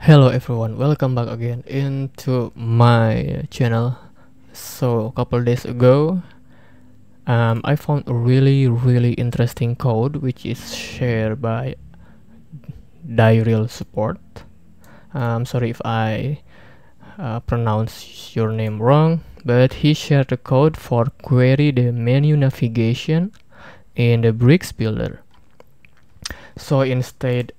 Hello everyone, welcome back again into my channel. So a couple days ago, I found a really interesting code which is shared by Direal support. Sorry if I pronounce your name wrong, but he shared the code for query the menu navigation in the Bricks builder. So instead,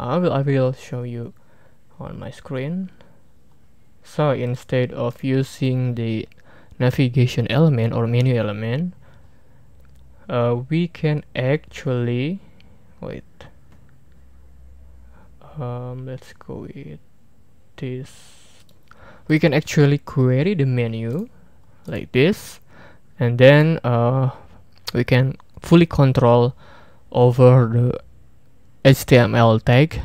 I will show you on my screen. So instead of using the navigation element or menu element, we can actually let's go with this. We can actually query the menu like this, and then we can fully control over the HTML tag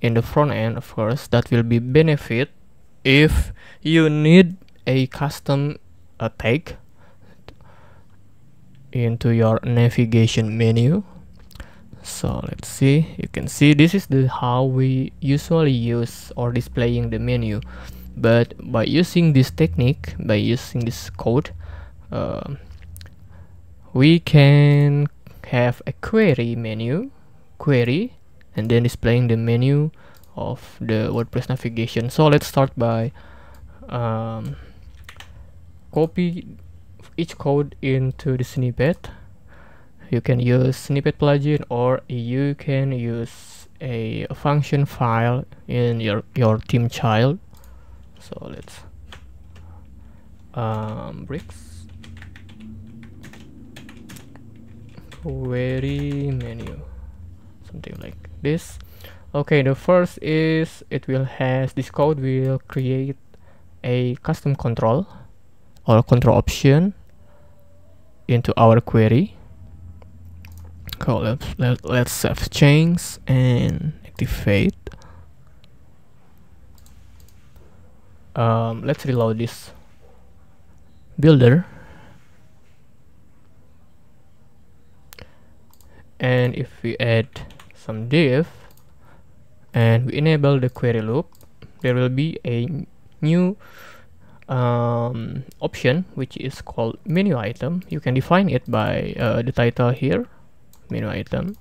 in the front end. Of course, that will be benefit if you need a custom tag into your navigation menu. So let's see, you can see this is the how we usually use or displaying the menu, but by using this technique, by using this code, we can have a query menu, and then displaying the menu of the WordPress navigation. So let's start by copy each code into the snippet. You can use snippet plugin, or you can use a function file in your theme child. So let's bricks query menu, something like this. Okay, the first is this code will create a custom control or control option into our query. So let's save change and activate. Let's reload this builder, and if we add some div and we enable the query loop, there will be a new option which is called menu item. You can define it by the title here, menu item.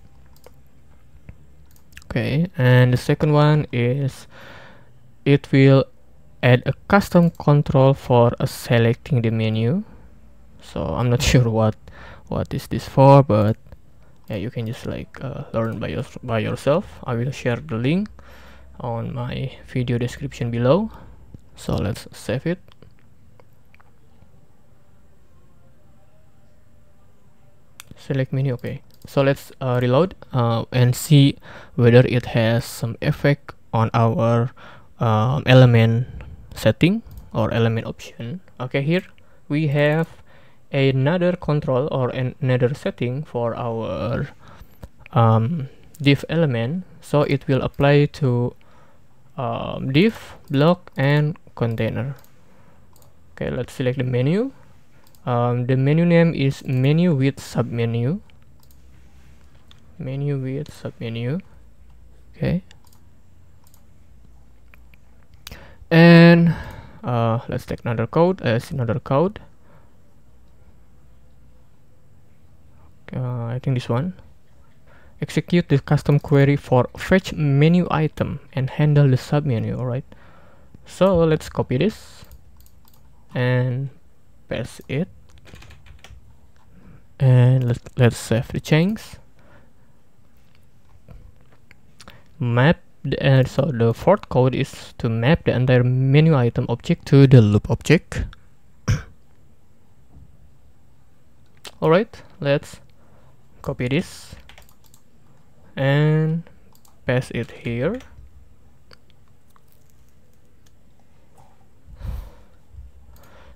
Okay, and the second one is it will add a custom control for selecting the menu. So I'm not sure what is this for, but yeah, you can just like learn by yourself. I will share the link on my video description below. So let's save it. Select menu. Okay, so let's reload and see whether it has some effect on our element setting or element option. Okay, here we have another control or another setting for our div element. So it will apply to div, block, and container. Okay, let's select the menu. The menu name is menu with submenu. Menu with submenu. Okay, and let's take another code. I think this one. Execute the custom query for fetch menu item and handle the submenu. Alright, so let's copy this and paste it, and let's save the change. Map so the fourth code is to map the entire menu item object to the loop object. Alright, let's copy this and paste it here.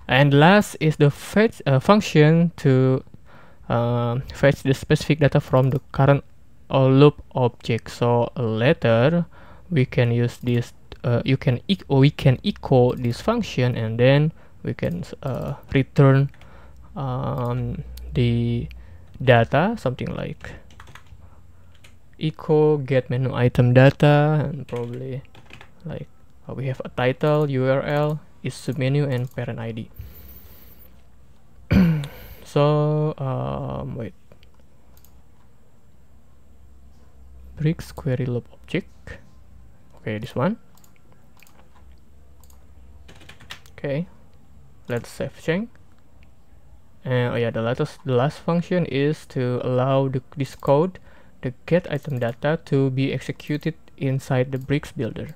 And last is the fetch function to fetch the specific data from the current loop object. So later we can use this. We can echo this function, and then we can return the data, something like echo get menu item data, and probably like we have a title, URL, is submenu, and parent ID. So wait, Bricks query loop object. Okay, this one. Okay, let's save change. And oh yeah, the last function is to allow this code, the get item data, to be executed inside the Bricks builder.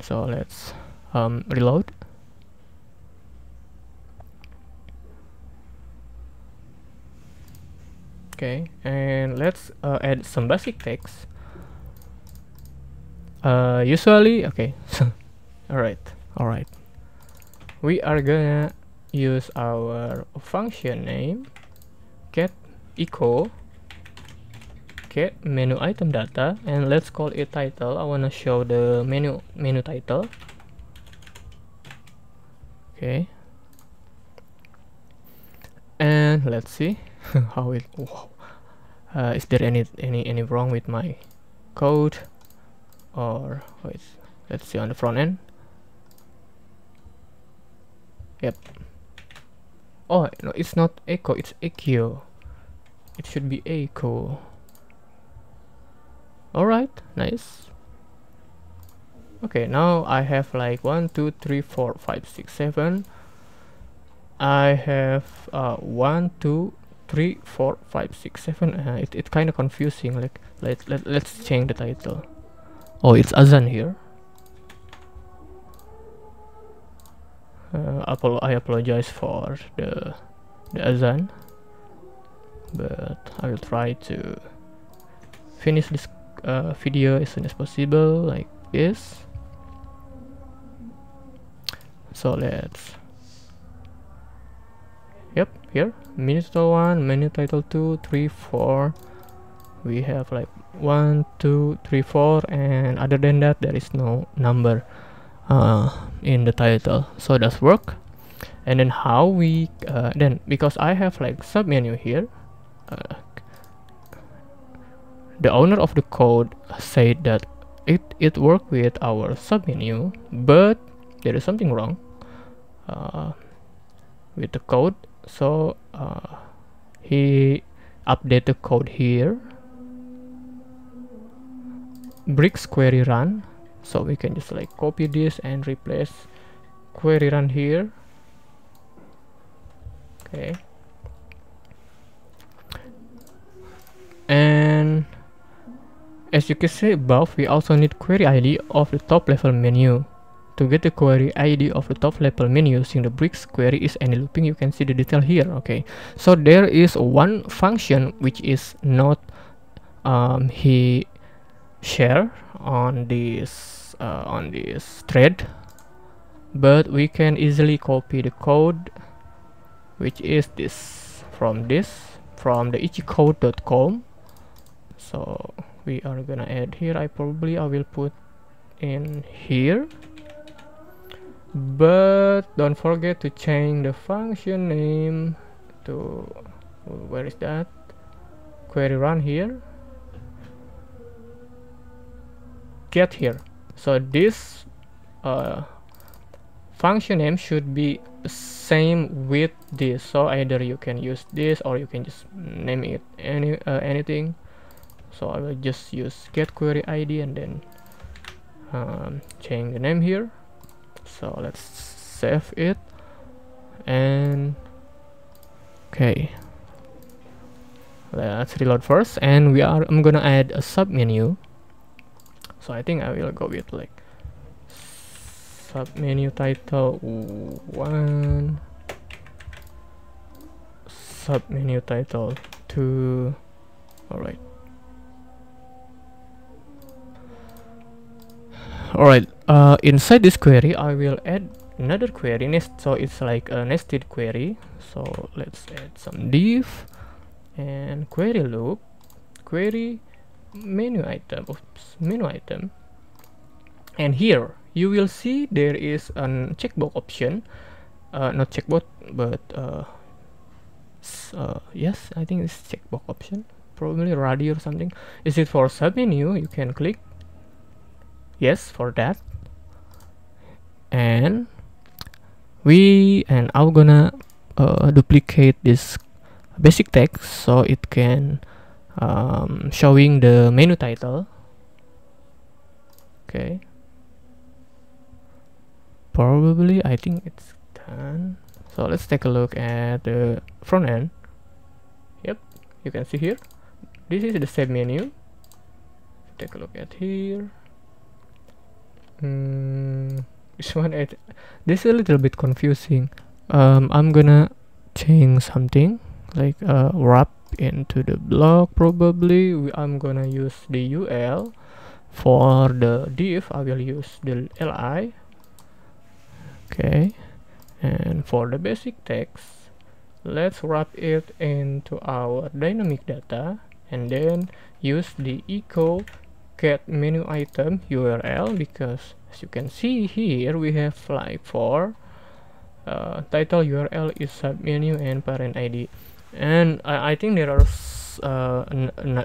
So let's reload. Okay, and let's add some basic text. Usually, okay, all right. We are gonna use our function name get echo get menu item data, and let's call it title. I wanna show the menu title. Okay, and let's see how it. Wow. Is there any wrong with my code, or wait, let's see on the front end. Yep. Oh no, it's not echo, it's echo. It should be echo. Alright, nice. Okay, now I have like 1 2 3 4 5 6 7. I have 1 2 3 4 5 6 7. It's kind of confusing. Like let's change the title. Oh, it's Azan here. I apologize for the Azan, but I will try to finish this video as soon as possible, like this. So let's, yep, here menu title 1, menu title 2, 3, 4. We have like 1 2 3 4, and other than that there is no number in the title, so that's work. And then how we then, because I have like submenu here, the owner of the code said that it worked with our submenu, but there is something wrong with the code. So he updated the code here, Bricks query run. So we can just like copy this and replace query run here. Okay, and as you can see above, we also need query ID of the top level menu. To get the query ID of the top level menu using the Bricks query is any looping, you can see the detail here. Okay, so there is one function which is not he share on this thread, but we can easily copy the code, which is this from the itchycode.com. so we are gonna add here. I will put in here, but don't forget to change the function name to, where is that, query run here, get here. So this function name should be same with this, so either you can use this or you can just name it anything. So I will just use get query ID and then change the name here. So let's save it, and okay, let's reload first, and I'm gonna add a submenu. So I think I will go with like submenu title 1, submenu title 2. Alright. Inside this query I will add another query so it's like a nested query. So let's add some div and query loop, query menu item, and here you will see there is a checkbox option, not checkbox, but yes, I think it's checkbox option. probably ready or something. Is it for submenu? You can click yes for that, and I'm gonna duplicate this basic text so it can showing the menu title. Okay, probably I think it's done. So let's take a look at the front end. Yep, you can see here this is the same menu. Take a look at here. This one, this is a little bit confusing. I'm gonna change something like wrap into the block. Probably I'm gonna use the UL. For the div I will use the li. Okay, and for the basic text let's wrap it into our dynamic data and then use the echo get menu item URL, because as you can see here we have like for title URL is submenu and parent ID, and I think there are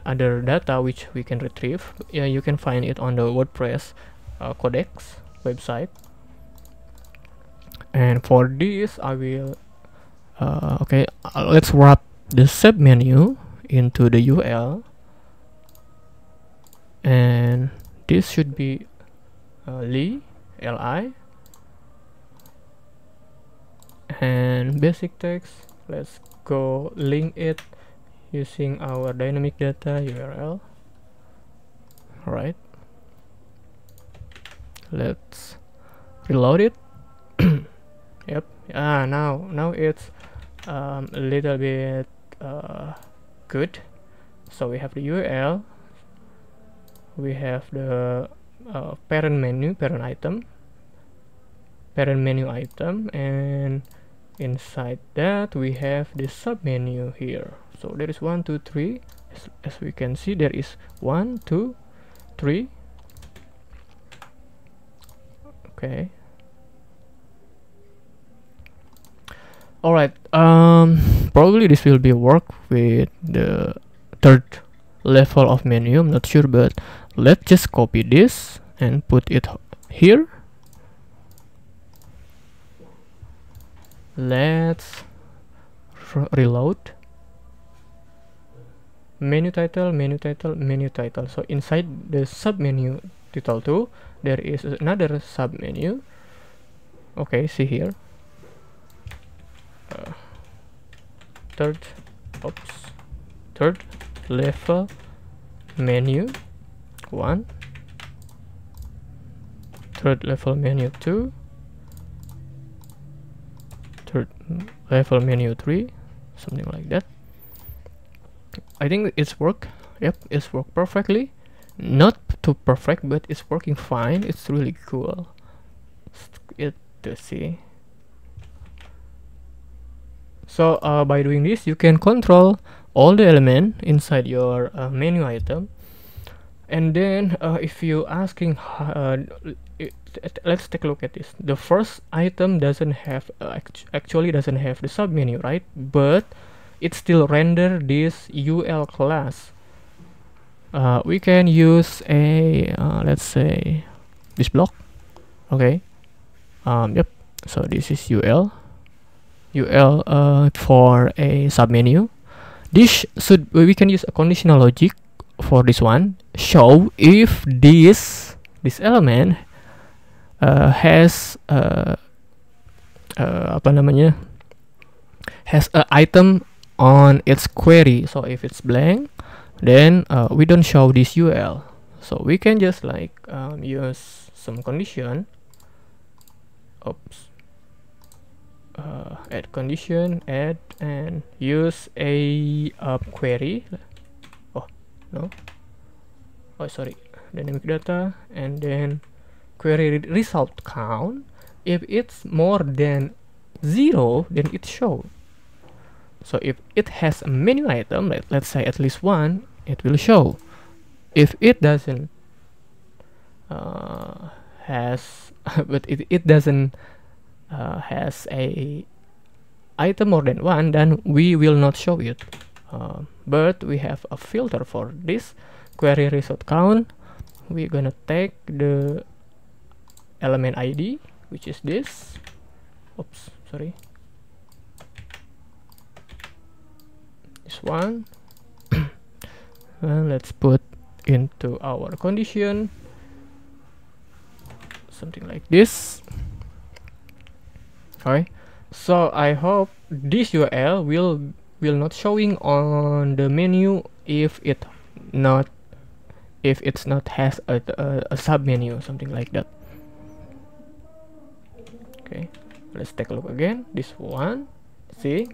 other data which we can retrieve. Yeah, you can find it on the WordPress codex website. And for this I will okay, let's wrap the submenu into the UL, and this should be li, and basic text. Let's go link it using our dynamic data URL. Alright, let's reload it. Yep, now it's a little bit good. So we have the URL, we have the parent menu item, and inside that we have the submenu here. So there is 1 2 3, as we can see there is 1 2 3. Okay, alright, probably this will be work with the third level of menu, I'm not sure, but let's just copy this and put it here. Let's reload. Menu title. So inside the submenu title 2 there is another submenu. Okay, see here, third level menu 1, third level menu 2, third level menu 3, something like that. I think it's work. Yep, it's worked perfectly. Not too perfect, but it's working fine. It's really cool to see. So by doing this you can control all the element inside your menu item, and then if you asking let's take a look at this. The first item doesn't have actually doesn't have the submenu, right? But it still render this UL class. We can use a let's say this block. Okay, yep, so this is UL for a submenu. This we can use a conditional logic for this one. Show if this element has apa namanya, has an item on its query. So if it's blank, then we don't show this UL. So we can just like use some condition. Oops. Add condition, add, and use a query. Oh no, oh sorry, dynamic data, and then query result count. If it's more than 0, then it show. So if it has a menu item, let's say at least 1, it will show. If it doesn't has but it doesn't has a item more than 1, then we will not show it. but we have a filter for this query result count. We're gonna take the element ID, which is this. Oops, sorry. This one. And let's put into our condition something like this. Okay, so I hope this URL will not showing on the menu if it's not has a sub menu, something like that. Okay, let's take a look again. This one, see,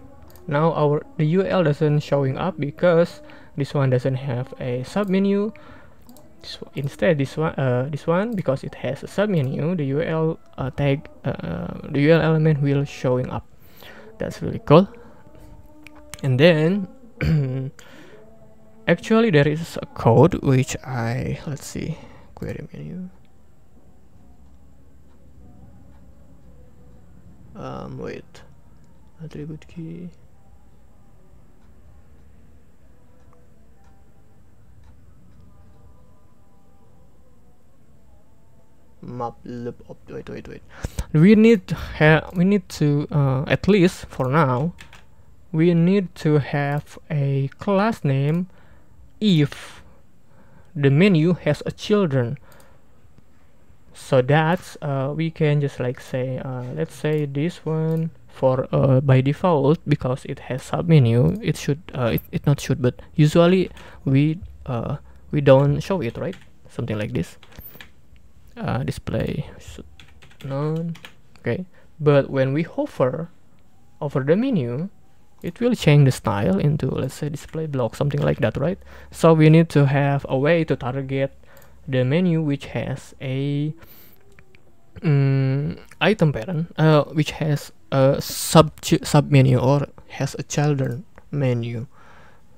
now the URL doesn't showing up because this one doesn't have a sub menu. Instead, this one because it has a sub menu, the URL tag, the URL element will showing up. That's really cool. And then actually there is a code which let's see, query menu. Wait, attribute key. Map loop up. Wait. We need to at least for now we need to have a class name if the menu has a children. So that's we can just like say let's say this one for by default, because it has sub menu, it should it not should, but usually we don't show it, right? Something like this. Display none. Okay, but when we hover over the menu, it will change the style into, let's say, display block, something like that, right? So we need to have a way to target the menu which has a item parent, which has a sub menu or has a children menu.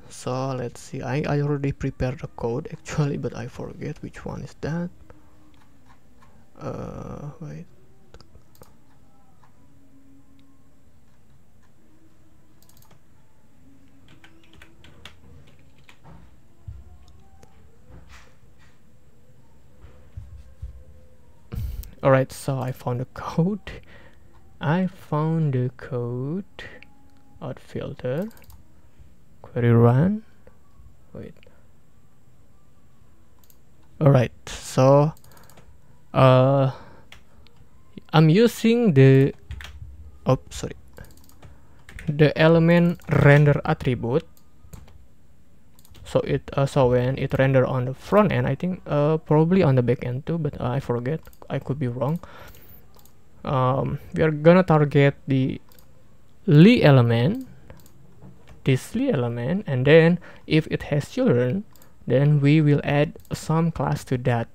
So let's see, I already prepared the code actually, but I forget which one is that. Wait. Alright, so I found the code. Out filter, query run. Wait. Alright, so I'm using the element render attribute. So when it render on the front end, I think probably on the back end too, but I forget, I could be wrong. We are gonna target the Li element, this Li element, and then if it has children, then we will add some class to that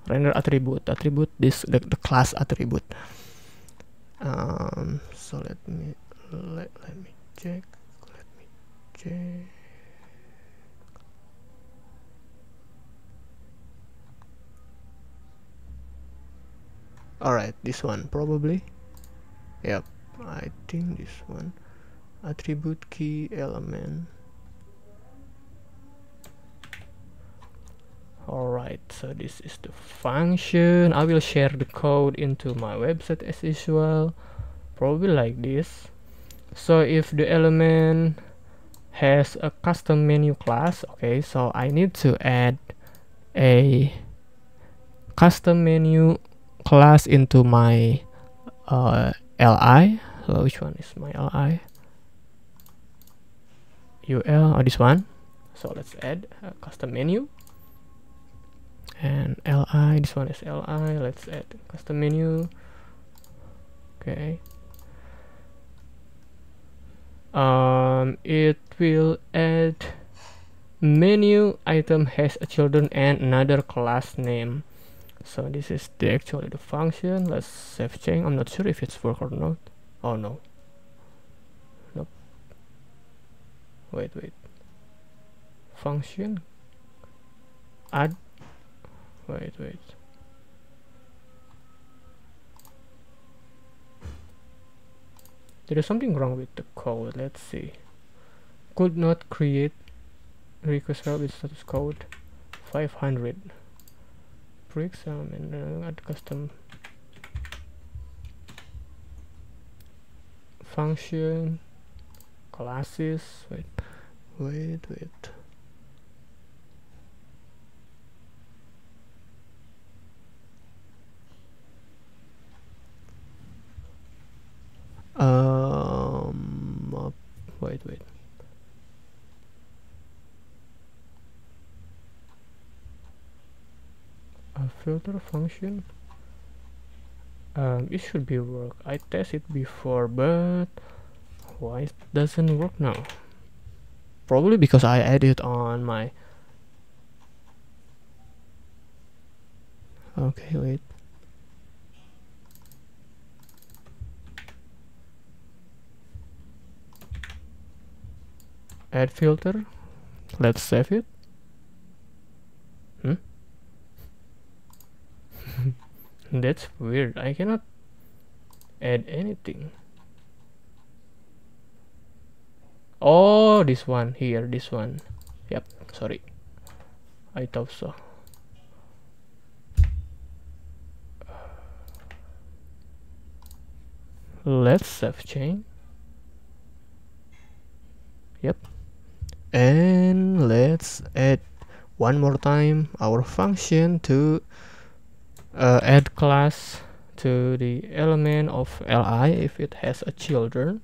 render attribute. This the class attribute. So let me check. Alright, this one probably. Yep, I think this one. Attribute key element. Alright, so this is the function. I will share the code into my website as usual, probably like this. So if the element has a custom menu class, okay, so I need to add a custom menu class into my li. So which one is my li? ul, or this one. So let's add a custom menu, and li, this one is li. Let's add custom menu. Okay, it will add menu item has a children and another class name. So this is actually the function. Let's save change. I'm not sure if it's work or not. Oh no, nope. Wait, function add. Wait, there is something wrong with the code. Let's see. Could not create request help with status code 500. Bricks and add custom function classes. Wait. Wait. A filter function. It should be work. I tested before, but why it doesn't work now? Probably because I added on my. Okay, wait. Add filter. Let's save it. That's weird. I cannot add anything. Oh, this one here, this one. Yep, sorry. I thought so. Let's save change. Yep. And let's add one more time our function to add class to the element of li if it has a children.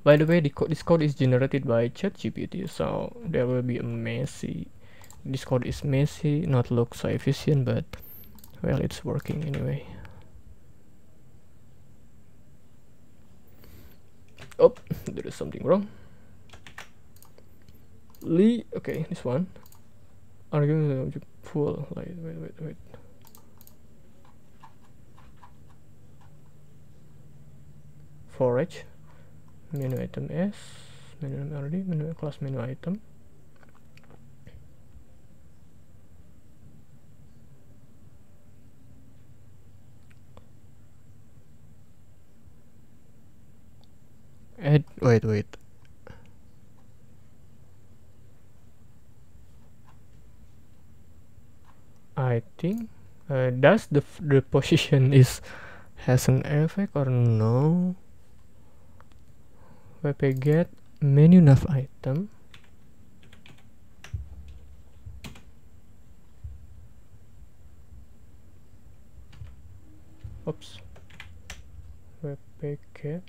By the way, this code is generated by ChatGPT, so there will be a messy. This code is messy, not look so efficient, but well, it's working anyway. Oh, there is something wrong. Okay, this one. Argument the object full. Wait. Forage. Menu item S. Menu item already. Menu class menu item. Add. Wait. I think does the position has an effect or no? WP get menu nav item. Oops. WP get.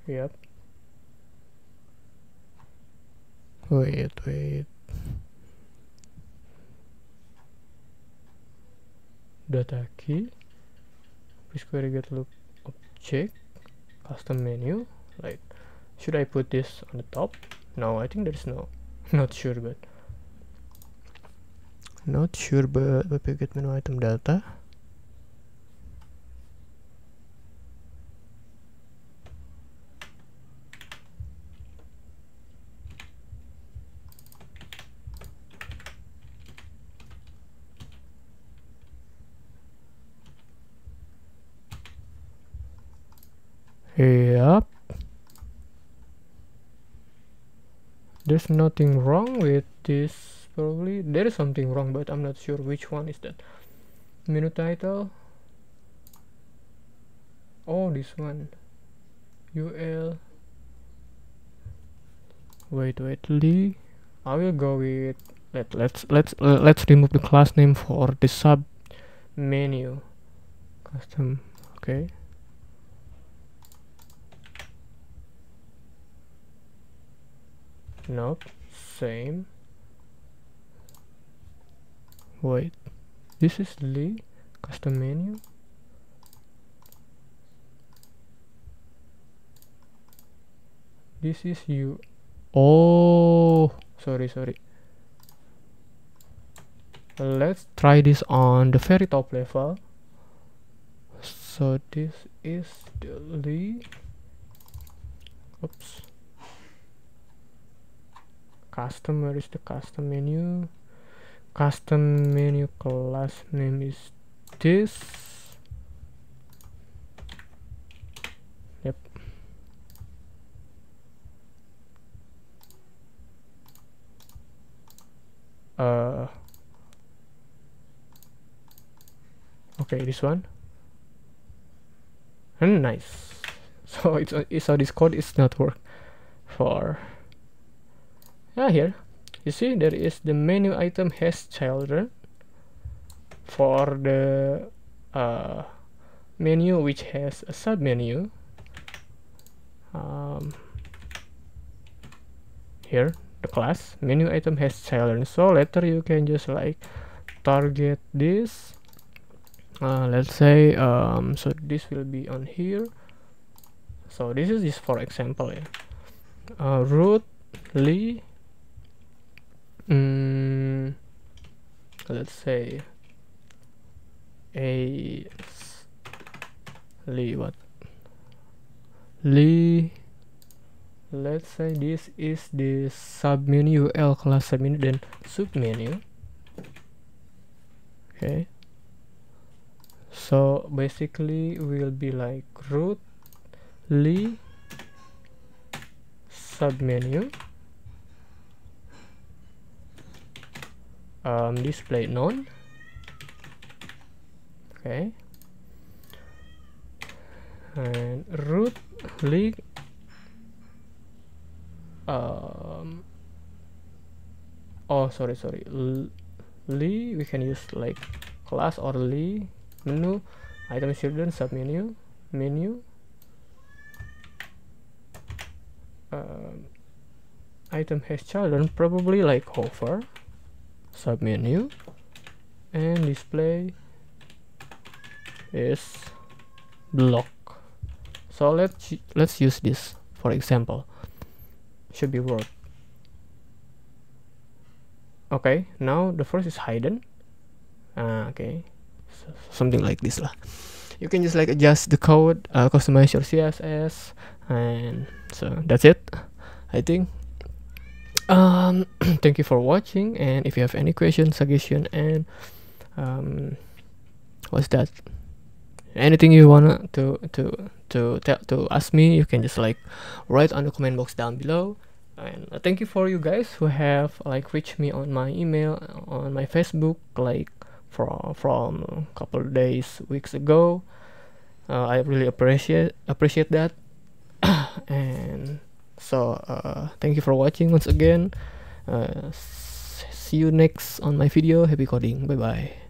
Yep. Wait. Data key. Please query get loop object. Custom menu. Like, should I put this on the top? No, I think there's no. Not sure, but WP get menu item data. Yep. There's nothing wrong with this. Probably there is something wrong, but I'm not sure which one is that. Menu title. Oh, this one. UL. Wait. Lee. I will go with let's remove the class name for the sub menu. Custom. Okay. Nope, same. Wait, this is Lee, custom menu. This is you. Oh, sorry. Let's try this on the very top level. So this is the Lee. Oops. Customer is the custom menu. Custom menu class name is this. okay, this one, and nice. So so this code is not work for here. You see there is the menu item has children for the menu which has a sub menu. Here the class menu item has children, so later you can just like target this. Let's say so this will be on here. So this is just for example, yeah. Root Lee, let's say Lee what Lee, let's say this is the sub menu, L class sub menu, then sub menu. Okay, so basically will be like root Lee sub menu, display none. Okay, and root Lee oh sorry Lee, we can use like class or Lee menu item children sub menu item has children, probably like hover sub menu, and display is block. So let's use this for example. Should be work. Okay, now the first is hidden. Okay, so something like this lah. You can just like adjust the code, customize your CSS, and so that's it, I think. Thank you for watching, and if you have any question, suggestion, and what's that, anything you wanna to ask me, you can just like write on the comment box down below. And thank you for you guys who have like reached me on my email, on my Facebook, like from a couple weeks ago. I really appreciate that. And so thank you for watching once again. See you next on my video. Happy coding. Bye bye.